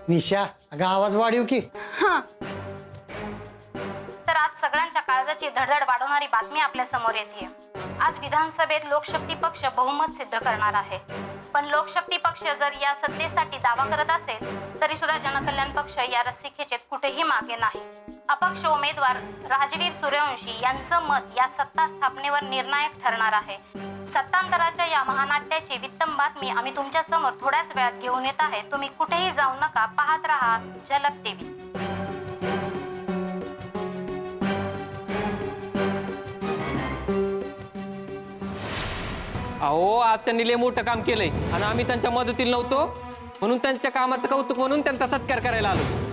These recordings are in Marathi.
निशा अगं आवाज वाढीव की. तर आज सगळ्यांच्या काळजाची धडधड वाढवणारी बातमी आपल्या समोर येते. आज विधानसभेत लोकशक्ती पक्ष बहुमत सिद्ध करणार आहे. पण लोकशक्ती पक्ष जर या सत्तेसाठी दावा करत असेल तरी सुद्धा जनकल्याण पक्ष या रस्सीखेचीत कुठेही मागे नाही. अपक्ष उमेदवार राजवीर सूर्यवंशी यांचं मत या सत्ता स्थापनेवर निर्णायक ठरणार आहे. सत्तांतराच्या या महानाट्याची वित्तम बातमी आम्ही तुमच्या समोर थोड्याच वेळात घेऊन येत आहे. तुम्ही कुठेही जाऊ नका, पाहत रहा झलक टीव्ही. अहो आज त्यांनी लय मोठं काम केलंय आणि आम्ही त्यांच्या मदतीला नव्हतो म्हणून त्यांच्या कामाचं कौतुक म्हणून त्यांचा सत्कार करायला आलो.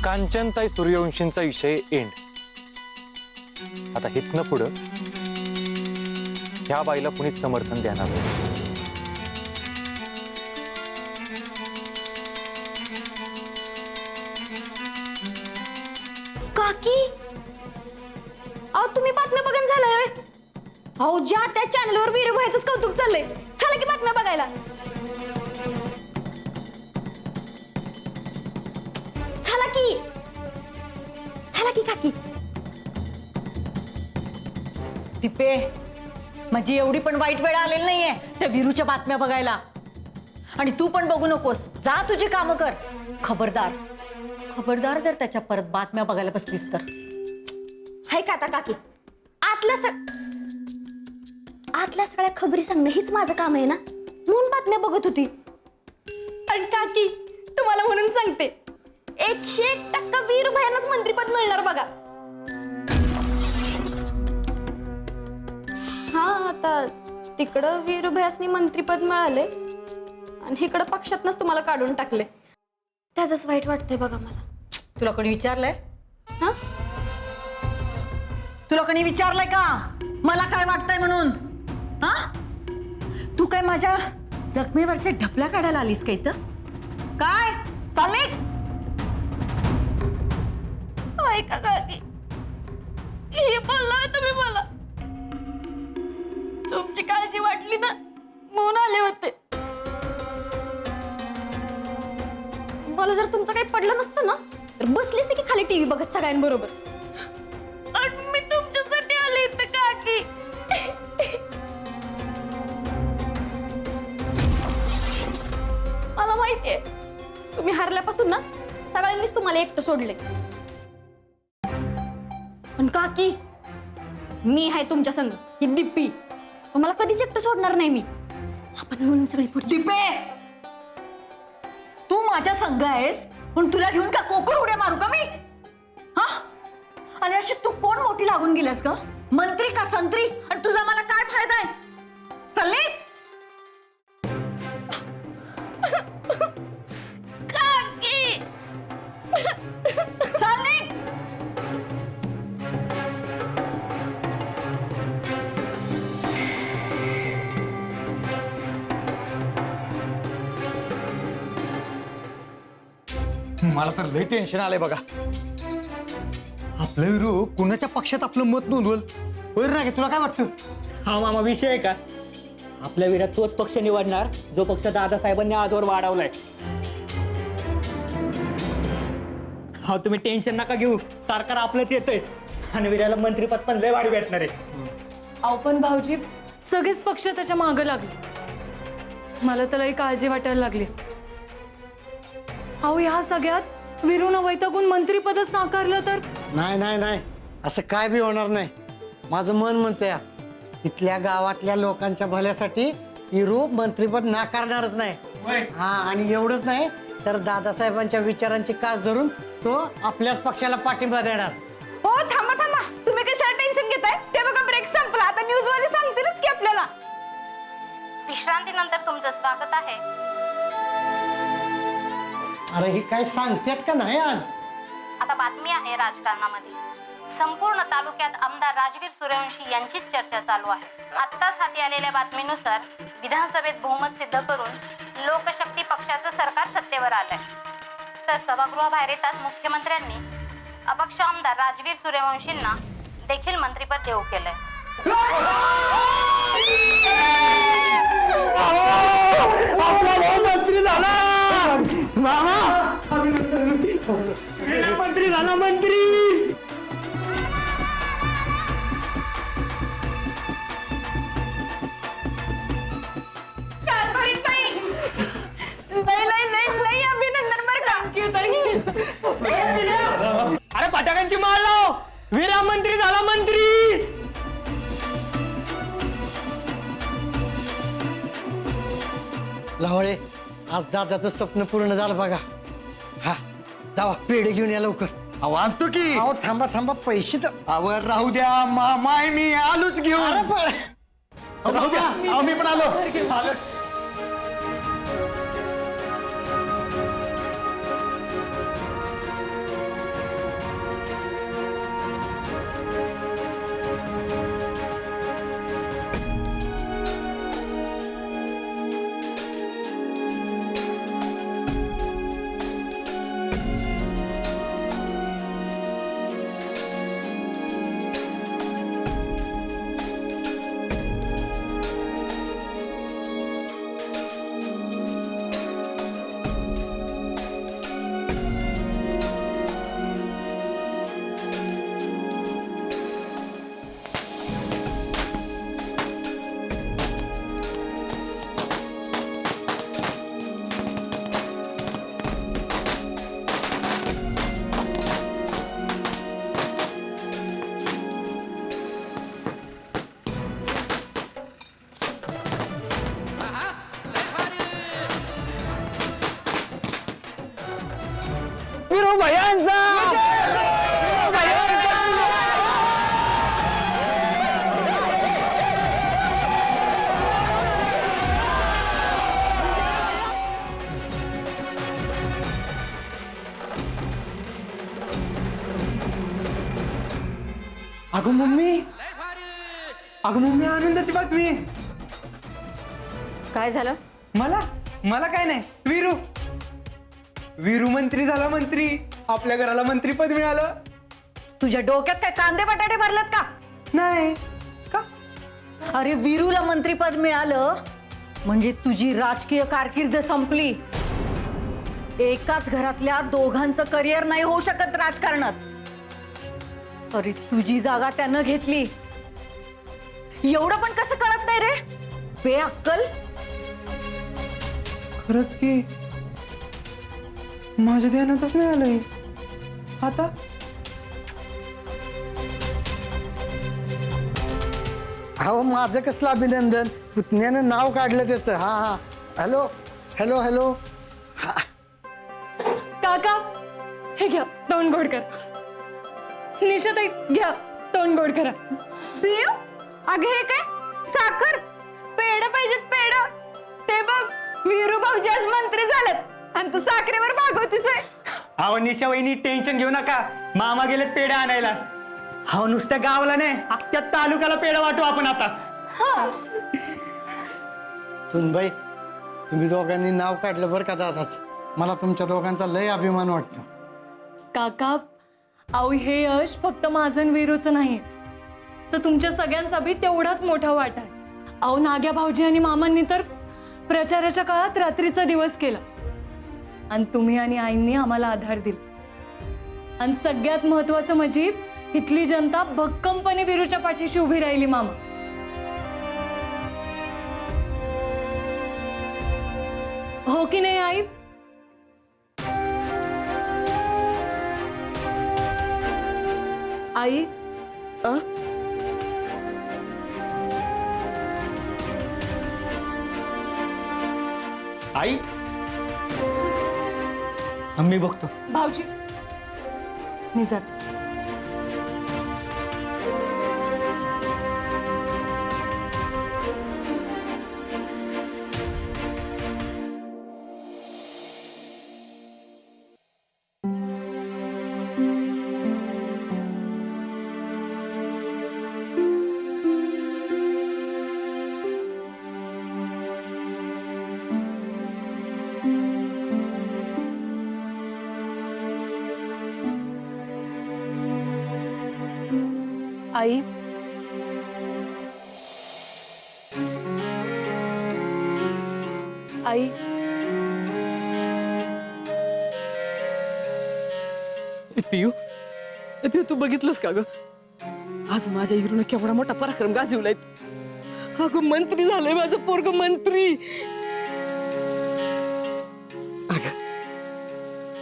कांचनताई सूर्यवंशींचा विषय एंड. आता हितनं पुढं ह्या बाईला कुणीच समर्थन देणार नाही. काकी अहो तुम्ही बातम्या बघून झालाय. अहो ज्या त्या चॅनलवर वीर व्हायचंच कौतुक चाललंय. चला की बातम्या बघायला. चला की काकी. टिपे म्हणजे एवढी पण वाईट वेळ आलेली नाहीये त्या वीरूच्या बातम्या बघायला. आणि तू पण बघू नकोस, जा तुझी कामं कर. खबरदार खबरदार जर त्याच्या परत बातम्या बघायला बसलीस तर. हाय का आता काकी, आतल्या सगळ्या खबरी सांगणं हीच माझं काम आहे ना, म्हणून बातम्या बघत होती. आणि काकी तुम्हाला म्हणून सांगते, 101% वीर भयांनाच मंत्रीपद मिळणार बघा. हा आता तिकडं वीर भयासनी मंत्रीपद मिळाले आणि इकडं पक्षातनच तुम्हाला काढून टाकले. त्याच वाईट वाटतंय बघा मला. तुला कोणी विचारलंय? हा तुला कोणी विचारलंय का मला काय वाटतंय म्हणून? हा तू काय माझ्या जखमेवरच्या ढपल्या काढायला आलीस काय? तर काय चालले? ऐका काकी, हे बोललाय तुम्ही मला. तुमची काळजी वाटली ना म्हणून आले होते. मला जर तुमचं काही पडलं नसतं ना तर बसलीच की खाली टीव्ही बघत सगळ्यांबरोबर. आणि मी तुमच्यासाठी आले इथं काकी. मला माहितीये तुम्ही हारल्यापासून ना सगळ्यांनीच तुम्हाला एकटं सोडले. पण काकी मी आहे तुमच्या संग, ही दिप्पी. मला कधीच एकटं सोडणार नाही मी. आपण म्हणून सगळी पुढची. टिपे तू माझ्या संघ आहेस पण तुला घेऊन का कोकर उड्या मारू का मी? हा आणि अशी तू कोण मोठी लागून गेल्यास का? मंत्री का संत्री? आणि तुझा मला काय फायदा आहे? चालले काकी. चालले. मला तर लय टेन्शन आलंय बघा. आपलं विरू कुणाच्या पक्षात आपलं मत नोंदवल? बरं नाही तुला काय वाटतं? हा मामा विषय आहे का? आपल्या विरात तोच पक्ष निवडणार जो पक्ष दादासाहेबांनी आजवर वाढवलाय. हा तुम्ही टेन्शन नका घेऊ, सरकार आपलंच येतंय आणि विराला मंत्रीपद पण लय वाढ भेटणार आहे. अहो पण भाऊजी सगळेच पक्ष त्याच्या मागं लागले. मला तर लई काळजी वाटायला लागली. अहो ह्या सगळ्यात वीरूनं वैतागून मंत्रीपदच नाकारलं तर? नाही नाही नाही, असं काय बी होणार नाही. माझं मन म्हणतंय इथल्या गावातल्या लोकांच्या भल्यासाठी विरू मंत्रीपद नाकारणारच नाही. हा आणि एवढंच नाही तर दादासाहेबांच्या विचारांची कास धरून तो आपल्याच पक्षाला पाठिंबा देणार. हो थांबा थांबा, तुम्ही कशाला टेन्शन घेताय? ते बघा ब्रेक संपला, आता न्यूज वाले सांगतीलच की आपल्याला. विश्रांतीनंतर तुमचं स्वागत आहे. अरे हे काय सांगतात का नाही आज? बातमी आहे राजकारणामध्ये. संपूर्ण तालुक्यात आमदार राजवीर सूर्यवंशी यांचीच चर्चा चालू आहे. आत्ताच हाती आलेल्या बातमीनुसार विधानसभेत बहुमत सिद्ध करून लोकशक्ती पक्षाचं सरकार सत्तेवर आलंय. तर सभागृहाबाहेर येताच मुख्यमंत्र्यांनी अपक्ष आमदार राजवीर सूर्यवंशींना देखील मंत्रिपद देऊ केलंय. मंत्री झाला मामा, मंत्री झाला मंत्री. अरे पटाकांची माळ लाव, वीरा मंत्री झाला मंत्री. लावळे, आज दादाचं स्वप्न पूर्ण झालं बघा. हा जावा पेढे घेऊन या लवकर. आणतो की. अहो थांबा थांबा, पैसे तर आवर राहू द्या माय, मी आलोच घेऊन. राहू द्या. मी पण आलो. अगं मम्मी, आनंदाची बातमी. काय झालं? मला काय नाही. वीरू मंत्री झाला मंत्री. आपल्या घराला मंत्रीपद मिळालं. तुझ्या डोक्यात काय कांदे बटाटे भरलेत का? नाही का? अरे वीरूला मंत्रीपद मिळालं म्हणजे तुझी राजकीय कारकीर्द संपली. एकाच घरातल्या दोघांचं करिअर नाही होऊ शकत राजकारणात. अरे तुझी जागा त्यानं घेतली. एवढं पण कसं कळत नाही रे बेअक्कल. खरंच की माझ्या ध्यानातच नाही आलंय. आता अहो माझं कसलं अभिनंदन, पुतण्यानं नाव काढलं त्याचं. हा हा. Hello hello hello. काका हे घ्या, तोंड गोड करा. निशाताई घ्या, तोंड गोड करा. अगं हे काय साखर पेढ पाहिजेत पेढ. ते बघ वीरू भाऊजी आज मंत्री झालेत आणि तू साखरेवर भागवतीस. अहो निशा वहिनी टेन्शन घेऊ नका, मामा गेलेत पेढे आणायला. हो नुसत्या गावाला नाही अख्ख्या तालुक्याला पेढे वाटू आपण आता. सुनबाई, तुम्ही दोघांनी नाव काढलं बरं का दादाच. मला तुमच्या दोघांचा लय अभिमान वाटतो. काका अहो हे यश फक्त माझं आणि वीरूचं नाही, तर तुमच्या सगळ्यांचा बी तेवढाच मोठा वाटा आहे. अहो नाग्या भाऊजी आणि मामांनी तर प्रचाराच्या काळात रात्रीचा दिवस केला आणि तुम्ही आणि आईंनी आम्हाला आधार दिला. आणि सगळ्यात महत्वाचं म्हणजे इथली जनता भक्कमपणे वीरूच्या पाठीशी उभी राहिली. मामा हो की नाही आई? आई आई मी बघतो. भाऊजी मी जाते. आई आई पियू पियू तू बघितलंस का ग आज माझ्या हिरोनं केवढा मोठा पराक्रम गाजवलाय तू अगं मंत्री झालंय माझं पोरग मंत्री अगं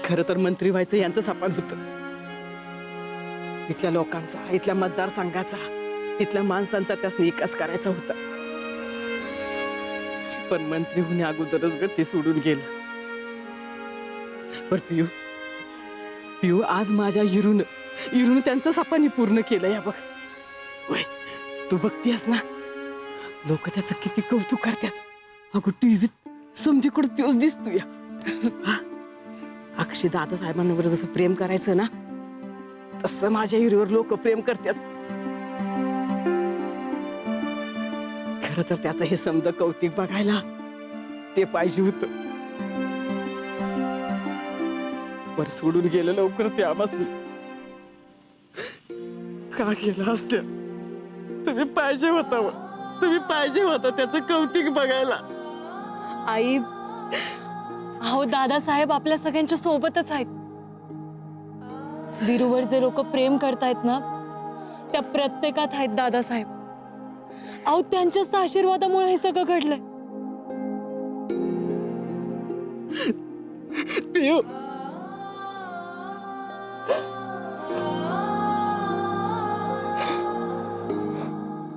खरं तर मंत्री व्हायचं यांचं सपन होतं इथल्या लोकांचा इथल्या मतदारसंघाचा इथल्या माणसांचा त्यासनी विकास करायचा होता पण मंत्री होण्या अगोदरच ग ते सोडून गेलं पर पियू पियू आज माझ्या इरून त्यांचं सपानी पूर्ण केलं या बघ होय तू बघतीयस ना लोक त्याचं किती कौतुक करतात अगं टीव्हीत समजीकडे तोच दिसतो या अक्षय दादा साहेबांवर जसं प्रेम करायचं ना तसं माझ्या हिरोवर लोक प्रेम करतात खरं तर त्याचं हे समद कौतिक बघायला ते पाहिजे होतं पर सोडून गेलं लवकर ते आम्हाला का गेला असत्या तुम्ही पाहिजे होता त्याचं कौतिक बघायला आई अहो दादासाहेब आपल्या सगळ्यांच्या सोबतच आहेत वीरूवर जे लोक प्रेम करतायत ना त्या प्रत्येकात आहेत दादासाहेब अहो त्यांच्याच आशीर्वादामुळे हे सगळं घडलंय पियू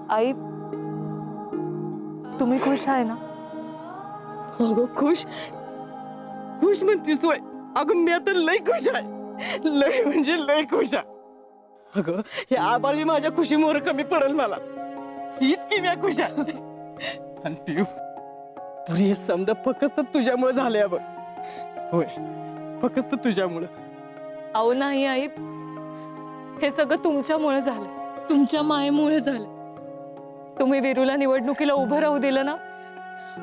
आई तुम्ही खुश आहे ना अगं खुश म्हणतीस होय अगं मी आता लय खुश आहे लय म्हणजे लय खुश आहे अगं हे आबाळ माझ्या खुशीमुळे कमी पडेल मला इतकी मी खुश आहे आणि पियू पुरी हे समजा फक्त तुझ्यामुळे झालंय बघ होय फक्त तुझ्यामुळे अहो नाही आई हे सगळं तुमच्यामुळे झालं तुमच्या मायेमुळे झालं तुम्ही वीरूला निवडणुकीला उभं राहू दिलं ना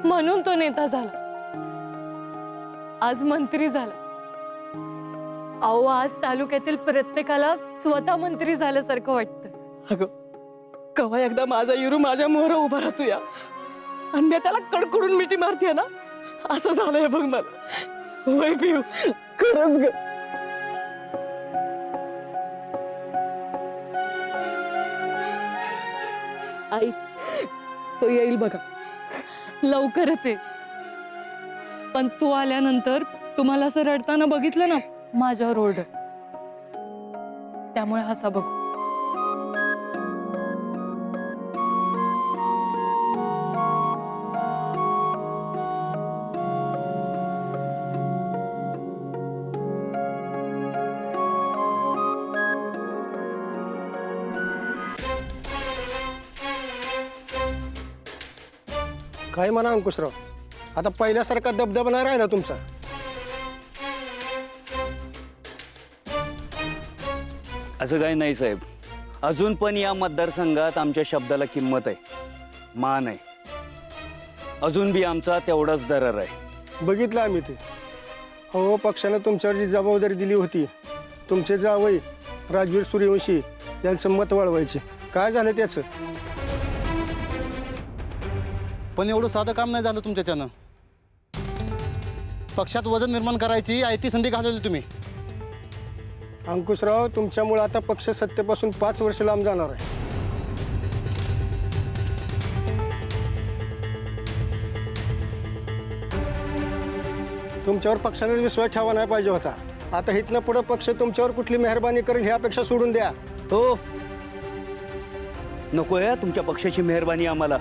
म्हणून तो नेता झाला आज मंत्री झाला अहो आज तालुक्यातील प्रत्येकाला स्वतः मंत्री झाल्यासारखं वाटतं अगं कवा एकदा माझा इरू माझ्या मोहरा उभा राहतो या आणि मी त्याला कडकडून मिठी मारते ना असं झालंय बघ मला होय पिऊ खरंच ग आई तो येईल बघा लवकरच येईल पण तू आल्यानंतर तुम्हाला असं रडताना बघितलं ना माझ्यावर ओरड त्यामुळे हसा बघू काय म्हणा अंकुशराव आता पहिल्यासारखा दबदबा नाही राहिला तुमचा असं काही नाही साहेब अजून पण या मतदारसंघात आमच्या शब्दाला किंमत आहे मान आहे अजून बी आमचा तेवढाच दरार आहे बघितलं आम्ही ते हो पक्षानं तुमच्यावर जी जबाबदारी दिली होती तुमचे जावई राजवीर सूर्यवंशी यांचं मत वळवायचे काय झालं त्याचं पण एवढं साधं काम नाही झालं तुमच्याच्यानं पक्षात वजन निर्माण करायची आयती संधी घालवली तुम्ही अंकुशराव तुमच्यामुळे आता पक्ष सत्तेपासून 5 वर्ष लांब जाणार आहे तुमच्यावर पक्षाने विश्वास ठेवा नाही पाहिजे होता आता इथनं पुढे पक्ष तुमच्यावर कुठली मेहरबानी करेल ही अपेक्षा सोडून द्या हो नको आहे तुमच्या पक्षाची मेहरबानी आम्हाला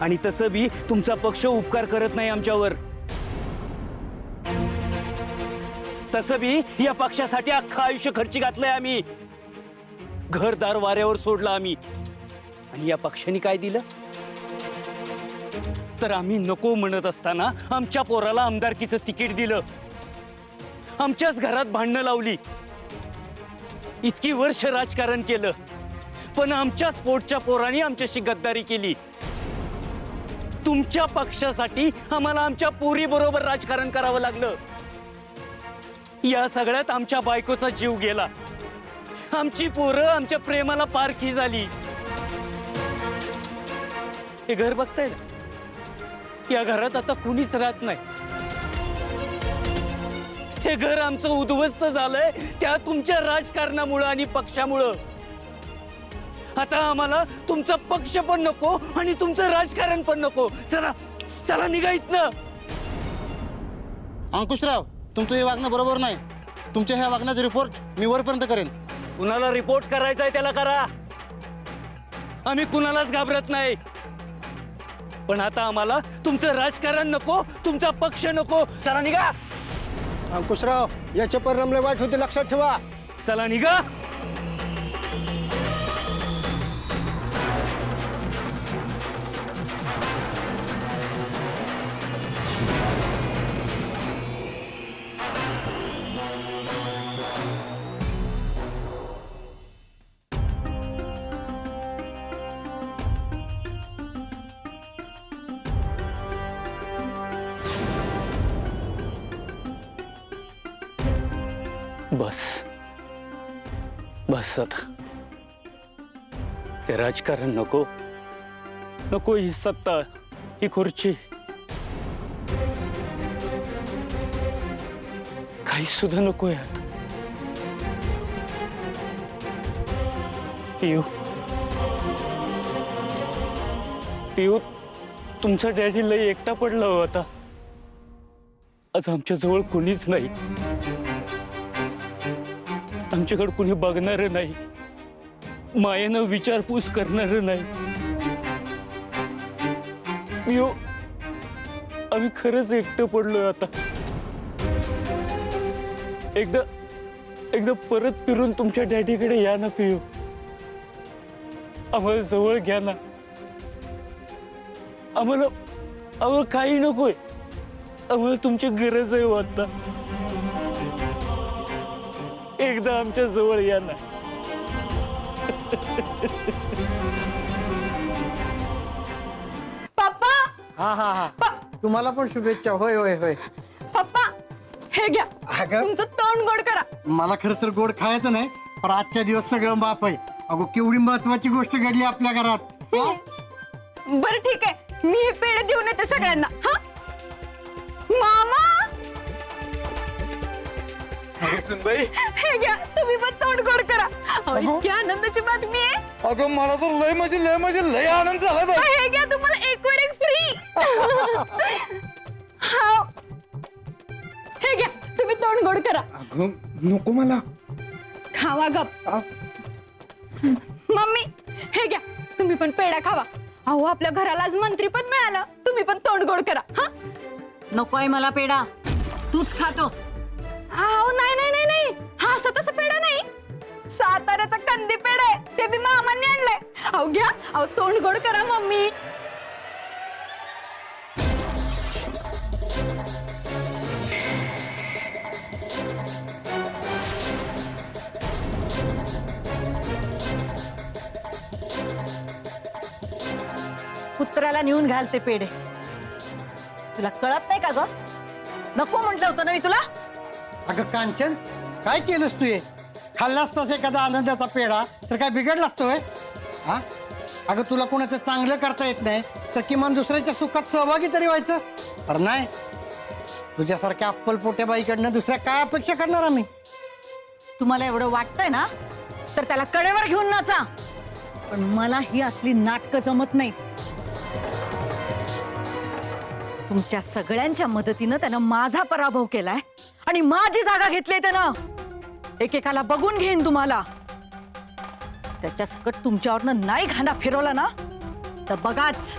आणि तसं बी तुमचा पक्ष उपकार करत नाही आमच्यावर तसं बी या पक्षासाठी अख्खं आयुष्य खर्ची घातलंय आम्ही घरदार वाऱ्यावर सोडला आम्ही आणि या पक्षाने काय दिलं तर आम्ही नको म्हणत असताना आमच्या पोराला आमदारकीचं तिकीट दिलं आमच्याच घरात भांडणं लावली इतकी वर्ष राजकारण केलं पण आमच्याच पोटच्या पोरांनी आमच्याशी गद्दारी केली तुमच्या पक्षासाठी आम्हाला आमच्या पोरी बरोबर राजकारण करावं लागलं या सगळ्यात आमच्या बायकोचा जीव गेला आमची पोरं आमच्या प्रेमाला पारखी झाली. हे घर बघताय ना, या घरात आता कुणीच राहत नाही. हे घर आमचं उद्ध्वस्त झालंय त्या तुमच्या राजकारणामुळं आणि पक्षामुळं. आता आम्हाला तुमचा पक्ष पण नको आणि तुमचं राजकारण पण नको. चला चला निघा इथनं. अंकुशराव, तुमचं हे वागणं बरोबर नाही. तुमच्या ह्या वागण्याचा रिपोर्ट मी वरपर्यंत करेन. कुणाला रिपोर्ट करायचा आहे त्याला करा, आम्ही कुणालाच घाबरत नाही. पण आता आम्हाला तुमचं राजकारण नको, तुमचा पक्ष नको. चला निघा. अंकुशराव, याचे परिणाम लय वाईट होते, लक्षात ठेवा. चला निघा. बस बस आता. हे राजकारण नको, नको ही सत्ता, ही खुर्ची, काही सुद्धा नको आहे आता. पियू, पियू, तुमचा डॅडी लय एकटा पडला होता. आज आमच्या जवळ कोणीच नाही, आमच्याकडे कुणी बघणार नाही, मायेनं विचारपूस करणार नाही. पियू, आम्ही खरंच एकटं पडलोय आता. एकदा परत फिरून तुमच्या डॅडीकडे या ना पियू. आम्हाला जवळ घ्या ना. आम्हाला काही नकोय, आम्हाला तुमची गरज आहे आता. एकदा आमच्या जवळ या ना. पप्पा हा हा हा, तुम्हाला पण शुभेच्छा. होय होय होय. पप्पा हे घ्या, अगं, तुमचं तोंड गोड करा. मला खरं तर गोड खायचं नाही, पण आजच्या दिवस सगळं माफ आहे. अगो, केवढी महत्वाची गोष्ट घडली आपल्या घरात. हा? बरं ठीक आहे, मी हे पेढे देऊन येते सगळ्यांना. हा मामा, सुनबाई, हे घ्या, तुम्ही पण तोंड गोड करा. अहो, इतकी आनंदाची बातमी आहे. अगं मला तर लय आनंद झाला बघ. हे घ्या, तुम्हाला एक वर एक फ्री. हे घ्या, तुम्ही तोंड गोड करा. अगं नको मला. खावा गप. मम्मी, हे घ्या, तुम्ही पण पेढा खावा. अहो, आपल्या घराला आज मंत्रीपद मिळालं, तुम्ही पण तोंड गोड करा. हा नकोय मला पेढा, तूच खातो. अहो नाही नाही नाही नाही, हा असं तसं पेढा नाही, साताऱ्याचा कंदी पेढा आहे, ते बी मामांनी आणलंय. अहो घ्या, अहो तोंड गोड करा मम्मी. कुत्र्याला नेऊन घाल ते पेढे. तुला कळत नाही का ग? नको म्हटलं होतं ना मी तुला. अगं कांचन, काय केलंस तू? हे खाल्ला असतास एखादा आनंदाचा पेढा तर काय बिघडला असतो होय? हा, अगं तुला कोणाचं चांगलं करता येत नाही तर किमान दुसऱ्याच्या सुखात सहभागी तरी व्हायचं. अरे नाही, तुझ्यासारख्या अप्पलपोट्या बाईकडनं दुसऱ्या काय अपेक्षा करणार आम्ही? तुम्हाला एवढं वाटतंय ना, तर त्याला कडेवर घेऊन नाचा. पण मला ही असली नाटकं जमत नाहीत. तुमच्या सगळ्यांच्या मदतीनं त्यानं माझा पराभव केलाय आणि माझी जागा घेतली त्यानं. एकेकाला बघून घेईन तुम्हाला. त्याच्या सकट तुमच्यावरनं नाही घाणा फिरवला ना, तर बघाच.